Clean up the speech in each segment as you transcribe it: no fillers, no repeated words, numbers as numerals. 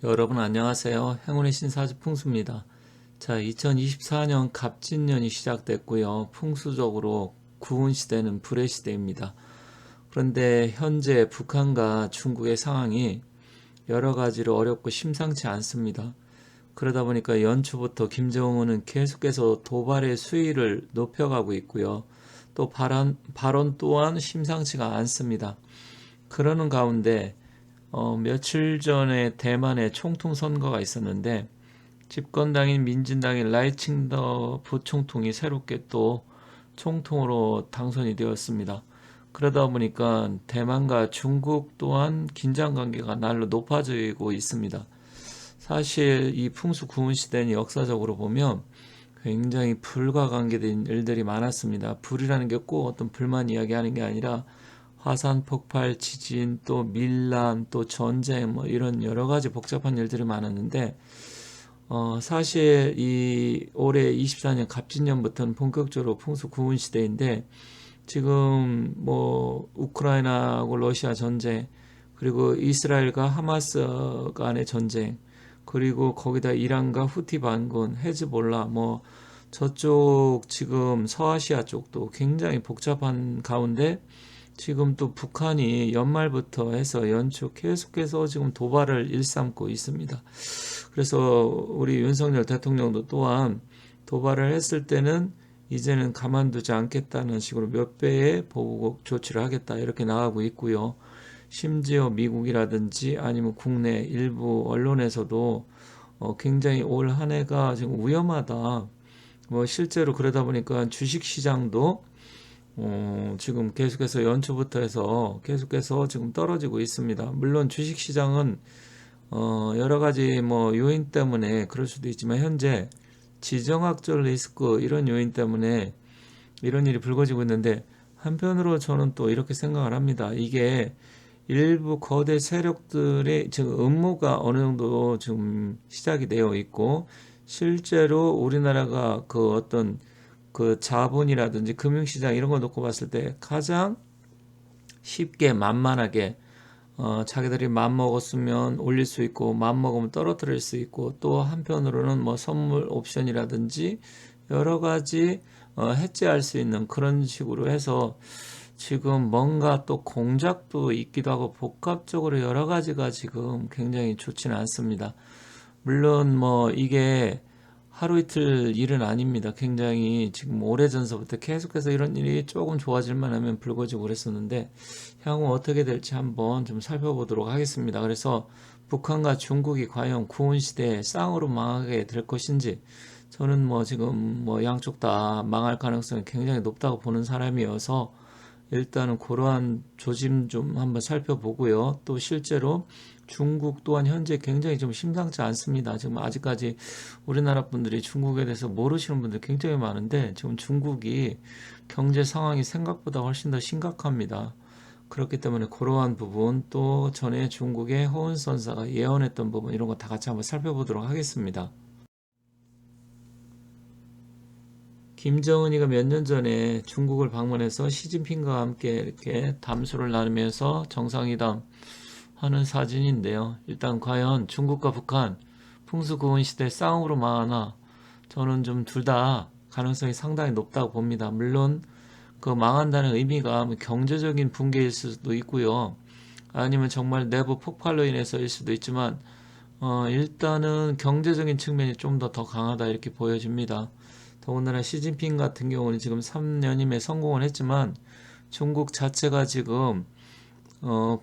여러분 안녕하세요. 행운의 신사주 풍수입니다. 자, 2024년 갑진년이 시작됐고요. 풍수적으로 구운 시대는 불의 시대입니다. 그런데 현재 북한과 중국의 상황이 여러 가지로 어렵고 심상치 않습니다. 그러다 보니까 연초부터 김정은은 계속해서 도발의 수위를 높여가고 있고요. 또 발언 또한 심상치가 않습니다. 그러는 가운데 며칠 전에 대만에 총통 선거가 있었는데 집권당인 민진당의 라이칭더 부총통이 새롭게 또 총통으로 당선이 되었습니다. 그러다 보니까 대만과 중국 또한 긴장 관계가 날로 높아지고 있습니다. 사실 이 풍수 구운 시대는 역사적으로 보면 굉장히 불과 관계된 일들이 많았습니다. 불이라는 게 꼭 어떤 불만 이야기하는 게 아니라 화산 폭발, 지진, 또 밀란, 또 전쟁, 뭐 이런 여러 가지 복잡한 일들이 많았는데, 사실 이 올해 24년 갑진년부터는 본격적으로 풍수 구운 시대인데, 지금 뭐 우크라이나하고 러시아 전쟁, 그리고 이스라엘과 하마스 간의 전쟁, 그리고 거기다 이란과 후티 반군, 헤즈볼라, 뭐 저쪽 지금 서아시아 쪽도 굉장히 복잡한 가운데 지금 또 북한이 연말부터 해서 연초 계속해서 지금 도발을 일삼고 있습니다. 그래서 우리 윤석열 대통령도 또한 도발을 했을 때는 이제는 가만두지 않겠다는 식으로 몇 배의 보복 조치를 하겠다 이렇게 나가고 있고요. 심지어 미국이라든지 아니면 국내 일부 언론에서도 굉장히 올 한 해가 지금 위험하다. 뭐 실제로 그러다 보니까 주식 시장도 지금 계속해서 연초부터 해서 계속해서 지금 떨어지고 있습니다. 물론 주식 시장은 여러 가지 뭐 요인 때문에 그럴 수도 있지만 현재 지정학적 리스크 이런 요인 때문에 이런 일이 불거지고 있는데 한편으로 저는 또 이렇게 생각을 합니다. 이게 일부 거대 세력들의 지금 음모가 어느 정도 지금 시작이 되어 있고 실제로 우리나라가 그 어떤 그 자본이라든지 금융시장 이런 거 놓고 봤을 때 가장 쉽게 만만하게 자기들이 맘먹었으면 올릴 수 있고 맘먹으면 떨어뜨릴 수 있고 또 한편으로는 뭐 선물 옵션이라든지 여러 가지 해지할 수 있는 그런 식으로 해서 지금 뭔가 또 공작도 있기도 하고 복합적으로 여러 가지가 지금 굉장히 좋지는 않습니다. 물론 뭐 이게 하루 이틀 일은 아닙니다. 굉장히 지금 오래전서부터 계속해서 이런 일이 조금 좋아질만 하면 불거지고 그랬었는데 향후 어떻게 될지 한번 좀 살펴보도록 하겠습니다. 그래서 북한과 중국이 과연 구은 시대에 쌍으로 망하게 될 것인지 저는 뭐 지금 뭐 양쪽 다 망할 가능성이 굉장히 높다고 보는 사람이어서 일단은 그러한 조짐 좀 한번 살펴보고요. 또 실제로 중국 또한 현재 굉장히 좀 심상치 않습니다. 지금 아직까지 우리나라 분들이 중국에 대해서 모르시는 분들 굉장히 많은데 지금 중국이 경제 상황이 생각보다 훨씬 더 심각합니다. 그렇기 때문에 그러한 부분 또 전에 중국의 허은선사가 예언했던 부분 이런 거 다 같이 한번 살펴보도록 하겠습니다. 김정은이가 몇 년 전에 중국을 방문해서 시진핑과 함께 이렇게 담소를 나누면서 정상회담 하는 사진인데요. 일단 과연 중국과 북한 풍수고운 시대 쌍으로 망하나 저는 좀 둘 다 가능성이 상당히 높다고 봅니다. 물론 그 망한다는 의미가 경제적인 붕괴일 수도 있고요. 아니면 정말 내부 폭발로 인해서일 수도 있지만 일단은 경제적인 측면이 좀 더 강하다 이렇게 보여집니다. 더군다나 시진핑 같은 경우는 지금 3년임에 성공을 했지만 중국 자체가 지금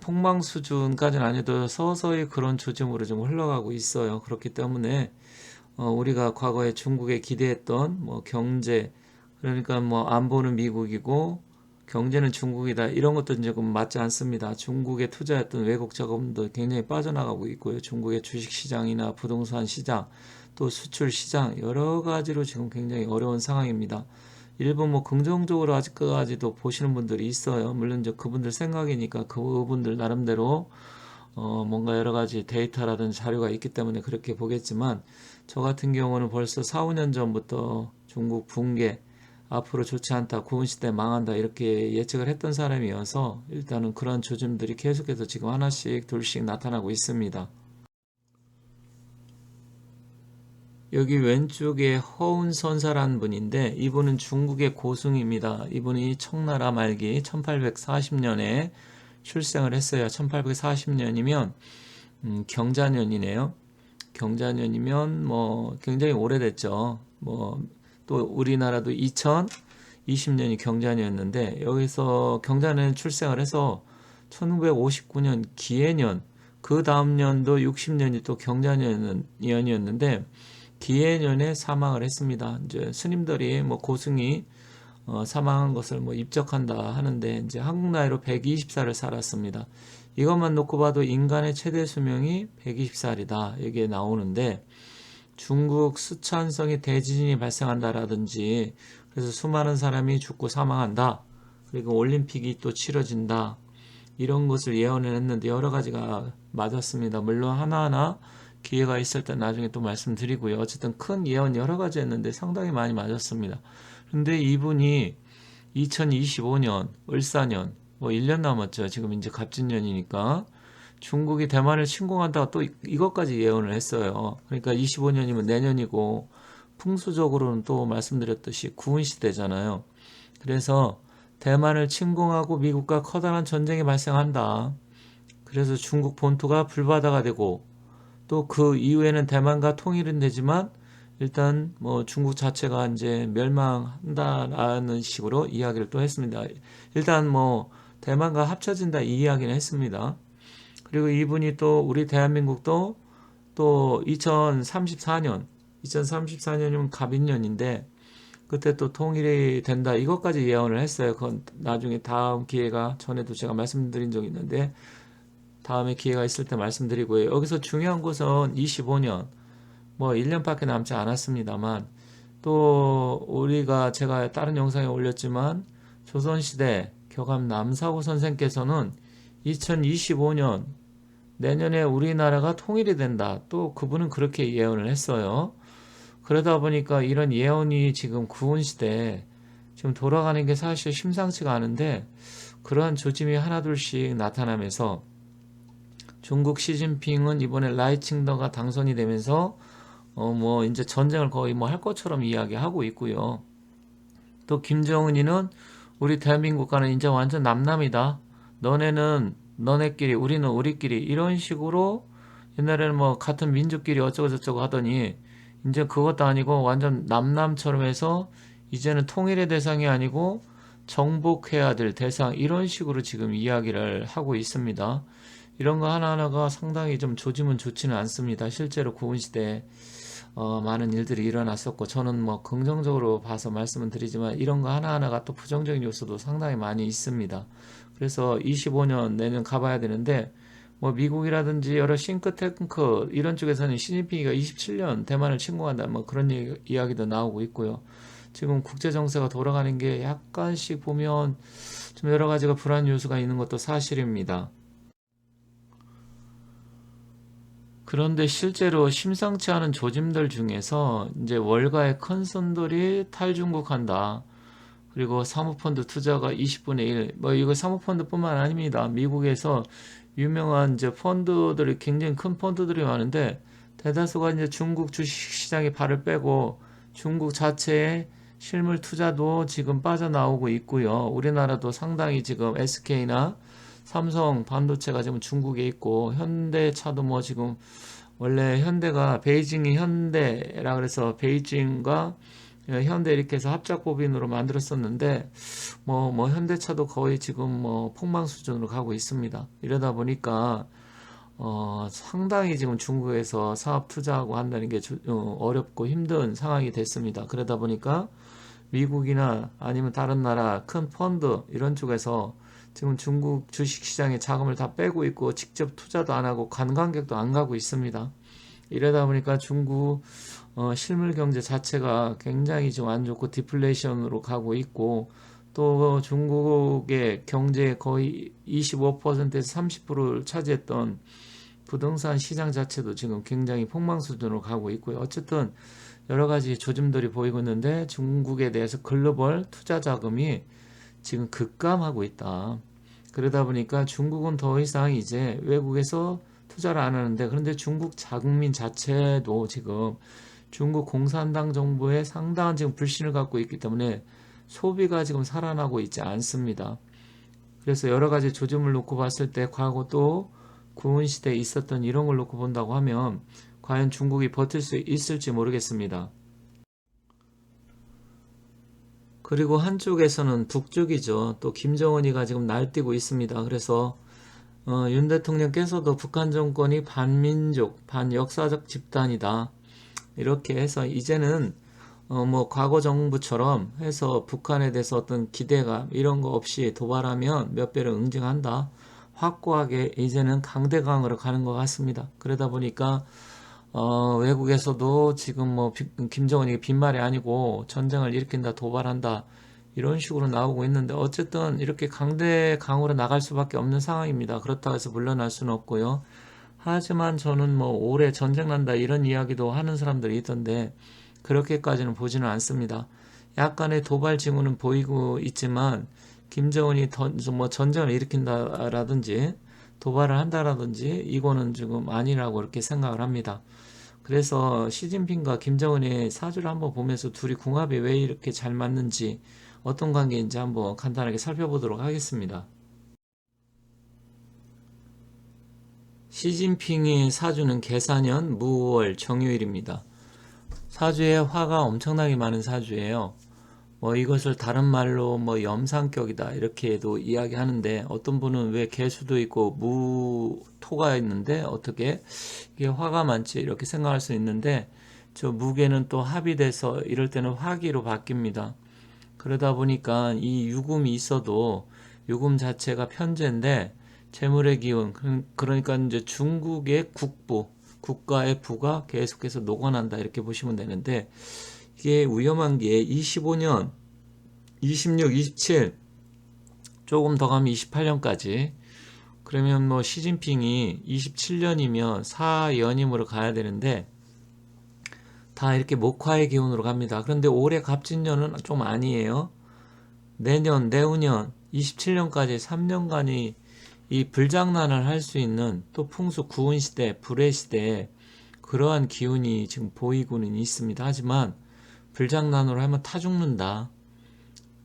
폭망 수준까지는 아니어도 서서히 그런 조짐으로 좀 흘러가고 있어요. 그렇기 때문에 우리가 과거에 중국에 기대했던 뭐 경제 그러니까 뭐 안보는 미국이고 경제는 중국이다 이런 것도 조금 맞지 않습니다. 중국에 투자했던 외국 자금도 굉장히 빠져나가고 있고요. 중국의 주식 시장이나 부동산 시장 또 수출 시장 여러 가지로 지금 굉장히 어려운 상황입니다. 일부 뭐 긍정적으로 아직까지도 보시는 분들이 있어요. 물론 이제 그분들 생각이니까 그분들 나름대로 뭔가 여러 가지 데이터라든지 자료가 있기 때문에 그렇게 보겠지만 저 같은 경우는 벌써 4, 5년 전부터 중국 붕괴 앞으로 좋지 않다, 구은 시대 망한다 이렇게 예측을 했던 사람이어서 일단은 그런 조짐들이 계속해서 지금 하나씩 둘씩 나타나고 있습니다. 여기 왼쪽에 허운선사라는 분인데 이분은 중국의 고승입니다. 이분이 청나라 말기 1840년에 출생을 했어요. 1840년이면 경자년이네요. 경자년이면 뭐 굉장히 오래됐죠. 뭐 또 우리나라도 2020년이 경자년이었는데 여기서 경자년 출생을 해서 1959년 기해년 그 다음 년도 60년이 또 경자년이었는데 기해년에 사망을 했습니다. 이제 스님들이 뭐 고승이 사망한 것을 뭐 입적한다 하는데 이제 한국 나이로 120살을 살았습니다. 이것만 놓고 봐도 인간의 최대 수명이 120살이다. 이게 나오는데 중국 수찬성이 대지진이 발생한다라든지 그래서 수많은 사람이 죽고 사망한다. 그리고 올림픽이 또 치러진다. 이런 것을 예언을 했는데 여러 가지가 맞았습니다. 물론 하나하나 기회가 있을 때 나중에 또 말씀드리고요. 어쨌든 큰 예언 여러 가지 했는데 상당히 많이 맞았습니다. 근데 이분이 2025년, 을사년, 뭐 1년 남았죠. 지금 이제 갑진년이니까. 중국이 대만을 침공한다고 또 이것까지 예언을 했어요. 그러니까 25년이면 내년이고, 풍수적으로는 또 말씀드렸듯이 구은시대잖아요. 그래서 대만을 침공하고 미국과 커다란 전쟁이 발생한다. 그래서 중국 본토가 불바다가 되고, 또 그 이후에는 대만과 통일은 되지만, 일단 뭐 중국 자체가 이제 멸망한다라는 식으로 이야기를 또 했습니다. 일단 뭐 대만과 합쳐진다 이 이야기는 했습니다. 그리고 이분이 또 우리 대한민국도 또 2034년이면 갑인년인데 그때 또 통일이 된다 이것까지 예언을 했어요. 그건 나중에 다음 기회가 전에도 제가 말씀드린 적이 있는데 다음에 기회가 있을 때 말씀드리고요. 여기서 중요한 것은 25년 뭐 1년밖에 남지 않았습니다만 또 우리가 제가 다른 영상에 올렸지만 조선시대 교감 남사구 선생께서는 2025년 내년에 우리나라가 통일이 된다. 또 그분은 그렇게 예언을 했어요. 그러다 보니까 이런 예언이 지금 구은시대 지금 돌아가는 게 사실 심상치가 않은데 그러한 조짐이 하나둘씩 나타나면서 중국 시진핑은 이번에 라이칭더가 당선이 되면서 뭐 이제 전쟁을 거의 뭐 할 것처럼 이야기하고 있고요. 또 김정은이는 우리 대한민국과는 이제 완전 남남이다. 너네는 너네끼리 우리는 우리끼리 이런 식으로 옛날에는 뭐 같은 민족끼리 어쩌고 저쩌고 하더니 이제 그것도 아니고 완전 남남처럼 해서 이제는 통일의 대상이 아니고 정복해야 될 대상 이런 식으로 지금 이야기를 하고 있습니다. 이런 거 하나하나가 상당히 좀 조짐은 좋지는 않습니다. 실제로 구은시대 많은 일들이 일어났었고 저는 뭐 긍정적으로 봐서 말씀을 드리지만 이런 거 하나하나가 또 부정적인 요소도 상당히 많이 있습니다. 그래서 25년 내년 가봐야 되는데 뭐 미국이라든지 여러 싱크탱크 이런 쪽에서는 시진핑이가 27년 대만을 침공한다 뭐 그런 이야기도 나오고 있고요. 지금 국제 정세가 돌아가는 게 약간씩 보면 좀 여러 가지가 불안 요소가 있는 것도 사실입니다. 그런데 실제로 심상치 않은 조짐들 중에서 이제 월가의 큰 손들이 탈중국한다. 그리고 사모펀드 투자가 20분의 1. 뭐 이거 사모펀드뿐만 아닙니다. 미국에서 유명한 이제 펀드들이 굉장히 큰 펀드들이 많은데 대다수가 이제 중국 주식시장에 발을 빼고 중국 자체의 실물 투자도 지금 빠져나오고 있고요. 우리나라도 상당히 지금 SK나 삼성 반도체가 지금 중국에 있고 현대차도 뭐 지금 원래 현대가 베이징이 현대라 그래서 베이징과 현대 이렇게 해서 합작법인으로 만들었었는데 뭐 현대차도 거의 지금 뭐 폭망 수준으로 가고 있습니다. 이러다 보니까 상당히 지금 중국에서 사업 투자하고 한다는 게 어렵고 힘든 상황이 됐습니다. 그러다 보니까 미국이나 아니면 다른 나라 큰 펀드 이런 쪽에서 지금 중국 주식시장에 자금을 다 빼고 있고 직접 투자도 안 하고 관광객도 안 가고 있습니다. 이러다 보니까 중국 실물 경제 자체가 굉장히 좀 안 좋고 디플레이션으로 가고 있고 또 중국의 경제의 거의 25%에서 30%를 차지했던 부동산 시장 자체도 지금 굉장히 폭망 수준으로 가고 있고요. 어쨌든 여러 가지 조짐들이 보이고 있는데 중국에 대해서 글로벌 투자 자금이 지금 급감하고 있다. 그러다 보니까 중국은 더 이상 이제 외국에서 투자를 안 하는데 그런데 중국 자국민 자체도 지금 중국 공산당 정부에 상당한 지금 불신을 갖고 있기 때문에 소비가 지금 살아나고 있지 않습니다. 그래서 여러 가지 조짐을 놓고 봤을 때 과거 또 구은 시대에 있었던 이런 걸 놓고 본다고 하면 과연 중국이 버틸 수 있을지 모르겠습니다. 그리고 한쪽에서는 북쪽이죠. 또 김정은이가 지금 날뛰고 있습니다. 그래서 윤 대통령께서도 북한 정권이 반민족, 반역사적 집단이다. 이렇게 해서 이제는 뭐 과거 정부처럼 해서 북한에 대해서 어떤 기대감 이런 거 없이 도발하면 몇 배를 응징한다. 확고하게 이제는 강대강으로 가는 것 같습니다. 그러다 보니까 외국에서도 지금 뭐 김정은이 빈말이 아니고 전쟁을 일으킨다, 도발한다 이런 식으로 나오고 있는데 어쨌든 이렇게 강대강으로 나갈 수밖에 없는 상황입니다. 그렇다고 해서 물러날 수는 없고요. 하지만 저는 뭐 올해 전쟁 난다 이런 이야기도 하는 사람들이 있던데 그렇게까지는 보지는 않습니다. 약간의 도발 징후는 보이고 있지만 김정은이 뭐 전쟁을 일으킨다라든지 도발을 한다라든지 이거는 지금 아니라고 이렇게 생각을 합니다. 그래서 시진핑과 김정은의 사주를 한번 보면서 둘이 궁합이 왜 이렇게 잘 맞는지 어떤 관계인지 한번 간단하게 살펴보도록 하겠습니다. 시진핑의 사주는 계사년 무월 정유일입니다. 사주에 화가 엄청나게 많은 사주예요. 뭐 이것을 다른 말로 뭐 염상격이다 이렇게도 이야기하는데 어떤 분은 왜 개수도 있고 무토가 있는데 어떻게 이게 화가 많지 이렇게 생각할 수 있는데 저 무게는 또 합이 돼서 이럴 때는 화기로 바뀝니다. 그러다 보니까 이 유금이 있어도 유금 자체가 편재인데 재물의 기운 그러니까 이제 중국의 국부 국가의 부가 계속해서 녹아난다 이렇게 보시면 되는데 이게 위험한 게 25년, 26, 27 조금 더 가면 28년까지 그러면 뭐 시진핑이 27년이면 사연임으로 가야 되는데 다 이렇게 목화의 기운으로 갑니다. 그런데 올해 갑진년은 좀 아니에요. 내년, 내후년 27년까지 3년간이 이 불장난을 할 수 있는 또 풍수 구은 시대, 불의 시대에 그러한 기운이 지금 보이고는 있습니다. 하지만 불장난으로 하면 타 죽는다.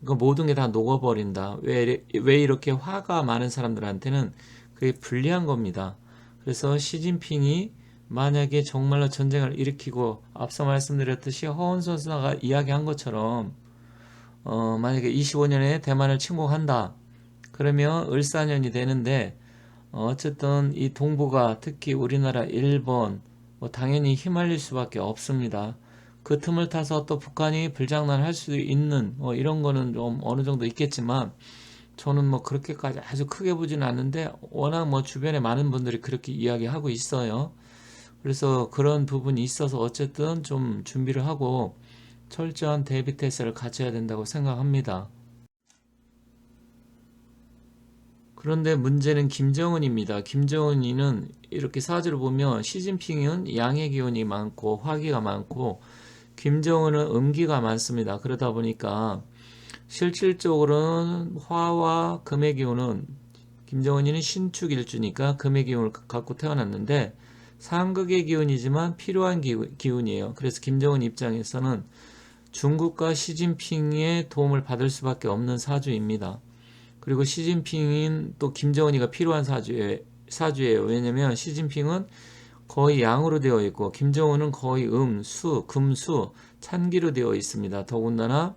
그러니까 모든 게 다 녹아버린다. 왜 이렇게 화가 많은 사람들한테는 그게 불리한 겁니다. 그래서 시진핑이 만약에 정말로 전쟁을 일으키고 앞서 말씀드렸듯이 허원 선수가 이야기한 것처럼 만약에 25년에 대만을 침공한다. 그러면 을사년이 되는데 어쨌든 이 동북아 특히 우리나라 일본 뭐 당연히 휘말릴 수밖에 없습니다. 그 틈을 타서 또 북한이 불장난할 수 있는 뭐 이런 거는 좀 어느 정도 있겠지만 저는 뭐 그렇게까지 아주 크게 보지는 않는데 워낙 뭐 주변에 많은 분들이 그렇게 이야기하고 있어요. 그래서 그런 부분이 있어서 어쨌든 좀 준비를 하고 철저한 대비 태세를 갖춰야 된다고 생각합니다. 그런데 문제는 김정은입니다. 김정은이는 이렇게 사주를 보면 시진핑은 양의 기운이 많고 화기가 많고 김정은은 음기가 많습니다. 그러다 보니까 실질적으로는 화와 금의 기운은 김정은이는 신축일주니까 금의 기운을 갖고 태어났는데 상극의 기운이지만 필요한 기운이에요. 그래서 김정은 입장에서는 중국과 시진핑의 도움을 받을 수밖에 없는 사주입니다. 그리고 시진핑인 또 김정은이가 필요한 사주예요. 왜냐면 시진핑은 거의 양으로 되어 있고 김정은은 거의 수, 금수, 찬기로 되어 있습니다. 더군다나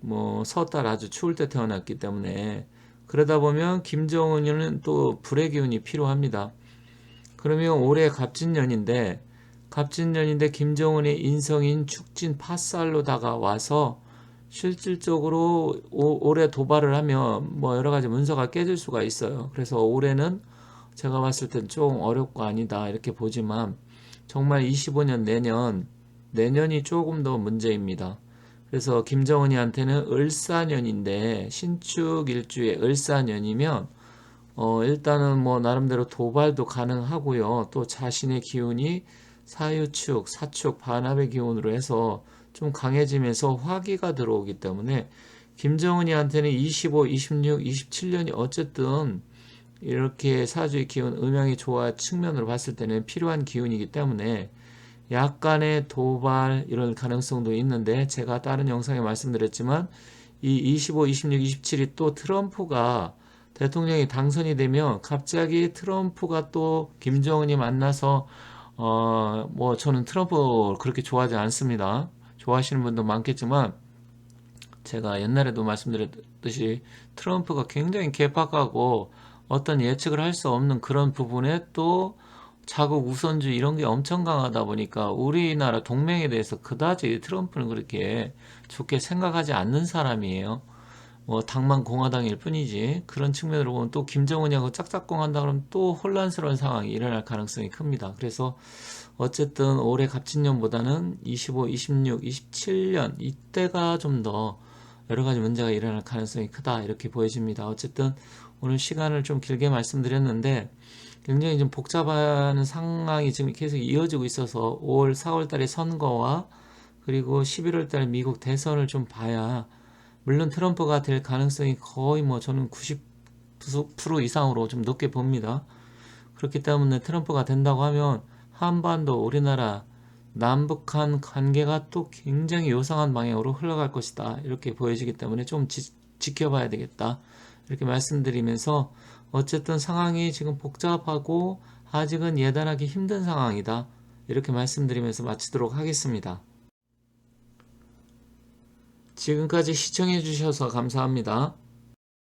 뭐 서달 아주 추울 때 태어났기 때문에 그러다 보면 김정은이는 또 불의 기운이 필요합니다. 그러면 올해 갑진년인데 김정은의 인성인 축진 파살로 다가와서 실질적으로 올해 도발을 하면 뭐 여러 가지 문서가 깨질 수가 있어요. 그래서 올해는 제가 봤을 땐 좀 어렵고 아니다 이렇게 보지만 정말 25년 내년이 조금 더 문제입니다. 그래서 김정은이한테는 을사년인데 신축 일주의 을사년이면 일단은 뭐 나름대로 도발도 가능하고요. 또 자신의 기운이 사유축, 사축, 반합의 기운으로 해서 좀 강해지면서 화기가 들어오기 때문에 김정은이한테는 25, 26, 27년이 어쨌든 이렇게 사주의 기운, 음양이 좋아 측면으로 봤을 때는 필요한 기운이기 때문에 약간의 도발 이런 가능성도 있는데 제가 다른 영상에 말씀드렸지만 이 25, 26, 27이 또 트럼프가 대통령이 당선이 되면 갑자기 트럼프가 또 김정은이 만나서 뭐 저는 트럼프 그렇게 좋아하지 않습니다. 좋아하시는 분도 많겠지만 제가 옛날에도 말씀드렸듯이 트럼프가 굉장히 개팍하고 어떤 예측을 할 수 없는 그런 부분에 또 자국 우선주의 이런 게 엄청 강하다 보니까 우리나라 동맹에 대해서 그다지 트럼프는 그렇게 좋게 생각하지 않는 사람이에요. 뭐 당만 공화당일 뿐이지 그런 측면으로 보면 또 김정은이하고 짝짝꿍 한다 그러면 또 혼란스러운 상황이 일어날 가능성이 큽니다. 그래서 어쨌든 올해 갑진년보다는 25, 26, 27년 이때가 좀 더 여러 가지 문제가 일어날 가능성이 크다 이렇게 보여집니다. 어쨌든 오늘 시간을 좀 길게 말씀드렸는데 굉장히 좀 복잡한 상황이 지금 계속 이어지고 있어서 5월, 4월 달에 선거와 그리고 11월 달에 미국 대선을 좀 봐야 물론 트럼프가 될 가능성이 거의 뭐 저는 90% 이상으로 좀 높게 봅니다. 그렇기 때문에 트럼프가 된다고 하면 한반도 우리나라 남북한 관계가 또 굉장히 요상한 방향으로 흘러갈 것이다. 이렇게 보여지기 때문에 좀 지켜봐야 되겠다. 이렇게 말씀드리면서 어쨌든 상황이 지금 복잡하고 아직은 예단하기 힘든 상황이다. 이렇게 말씀드리면서 마치도록 하겠습니다. 지금까지 시청해 주셔서 감사합니다.